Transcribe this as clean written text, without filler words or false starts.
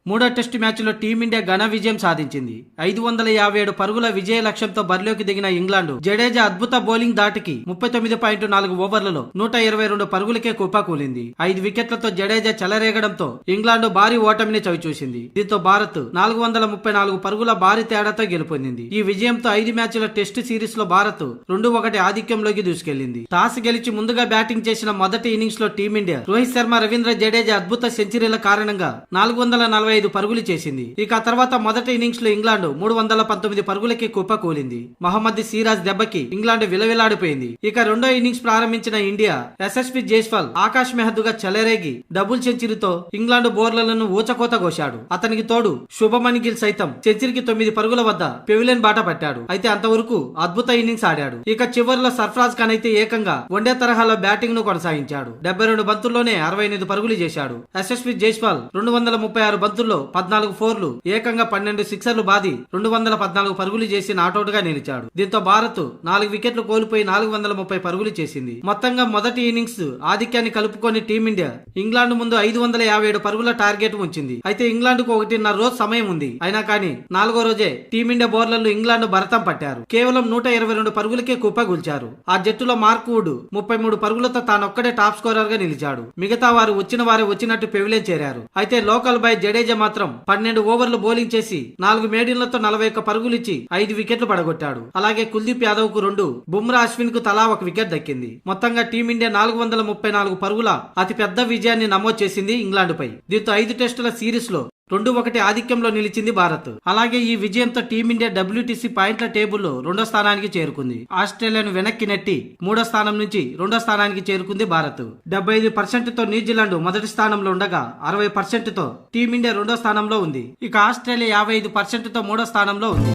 మూడో టెస్టు మ్యాచ్లో టీమిండియా ఘన విజయం సాధించింది. 557 పరుగుల విజయ లక్ష్యంతో బరిలోకి దిగిన ఇంగ్లాండ్ జడేజా అద్భుత బౌలింగ్ దాటికి 39.4 ఓవర్లలో 122 పరుగులకే కుప్పకూలింది. 5 వికెట్లతో జడేజా చెలరేగడంతో ఇంగ్లాండ్ భారీ ఓటమిని చవిచూసింది. దీంతో భారత్ 434 పరుగుల భారీ తేడాతో గెలుపొందింది. ఈ విజయంతో 5 మ్యాచ్ల టెస్టు సిరీస్ లో భారత్ 2-1 ఆధిక్యంలోకి దూసుకెళ్లింది. టాస్ గెలిచి ముందుగా బ్యాటింగ్ చేసిన మొదటి ఇన్నింగ్స్ లో టీమిండియా రోహిత్ శర్మ, రవీంద్ర జడేజా అద్భుత సెంచరీల కారణంగా 445 పరుగులు చేసింది. ఇక తర్వాత మొదటి ఇన్నింగ్స్ లో ఇంగ్లాండ్ 319 పరుగులకి కుప్పకూలింది. మహమ్మద్ సిరాజ్ దెబ్బకి ఇంగ్లాండ్ విలవిలాడిపోయింది. ఇక రెండో ఇన్నింగ్స్ ప్రారంభించిన ఇండియా యశస్వి జైస్వాల్, ఆకాశ్ మెహద్దుగా చెలరేగి డబుల్ సెంచరీతో ఇంగ్లాండ్ బౌలర్లను ఊచకోత కోశాడు. అతనికి తోడు శుభమన్ గిల్ సైతం సెంచరీకి 9 పరుగుల వద్ద పెవిలియన్ బాట పట్టాడు. అయితే అంతవరకు అద్భుత ఇన్నింగ్స్ ఆడాడు. ఇక చివరిలో సర్ఫరాజ్ ఖాన్ అయితే ఏకంగా వన్డే తరహాలో బ్యాటింగ్ ను కొనసాగించాడు. 72 బంతుల్లోనే 68 పరుగులు చేశాడు. యశస్వి జైస్వాల్ 236 బంతుల్లో 14 ఫోర్లు, ఏకంగా 12 సిక్సర్లు బాది 214 పరుగులు చేసి నాటౌట్ గా నిలిచాడు. దీంతో భారత్ 4 వికెట్లు కోల్పోయి 430 పరుగులు చేసింది. మొత్తంగా మొదటి ఇన్నింగ్స్ ఆధిక్యాన్ని కలుపుకొని టీమిండియా ఇంగ్లాండ్ ముందు 557 పరుగుల టార్గెట్ ఉంచింది. అయితే ఇంగ్లాండ్ కు 1.5 రోజు సమయం ఉంది. అయినా కానీ 4వ రోజే టీమిండియా బౌలర్లు ఇంగ్లాండ్ భరతం పట్టారు. కేవలం 122 పరుగులకే కుప్పగూల్చారు. ఆ జట్టులో మార్క్ వుడ్ 33 పరుగులతో తానొక్కడే టాప్ స్కోరర్ గా నిలిచాడు. మిగతా వారు వచ్చిన వారే వచ్చినట్టు పెవిలియన్ చేరారు. అయితే లోకల్ బాయ్ జడేజా మాత్రం 12 ఓవర్లు బౌలింగ్ చేసి 4 మేడిన్లతో 41 పరుగులిచ్చి 5 వికెట్లు పడగొట్టాడు. అలాగే కుల్దీప్ యాదవ్ కు 2, బుమ్రా, అశ్విన్ కు తలా 1 వికెట్ దక్కింది. మొత్తంగా టీమిండియా 434 పరుగుల అతి పెద్ద విజయాన్ని నమోదు చేసింది ఇంగ్లాండ్ పై. దీంతో 5 టెస్టుల సిరీస్ లో 2-1 ఆధిక్యంలో నిలిచింది భారత్. అలాగే ఈ విజయంతో టీమిండియా WTC పాయింట్ల టేబుల్లో 2వ స్థానానికి చేరుకుంది. ఆస్ట్రేలియాను వెనక్కి నెట్టి 3వ స్థానం నుంచి 2వ స్థానానికి చేరుకుంది భారత్. 75% తో న్యూజిలాండ్ మొదటి స్థానంలో ఉండగా 60% తో టీమిండియా 2వ స్థానంలో ఉంది. ఇక ఆస్ట్రేలియా 55% తో 3వ స్థానంలో ఉంది.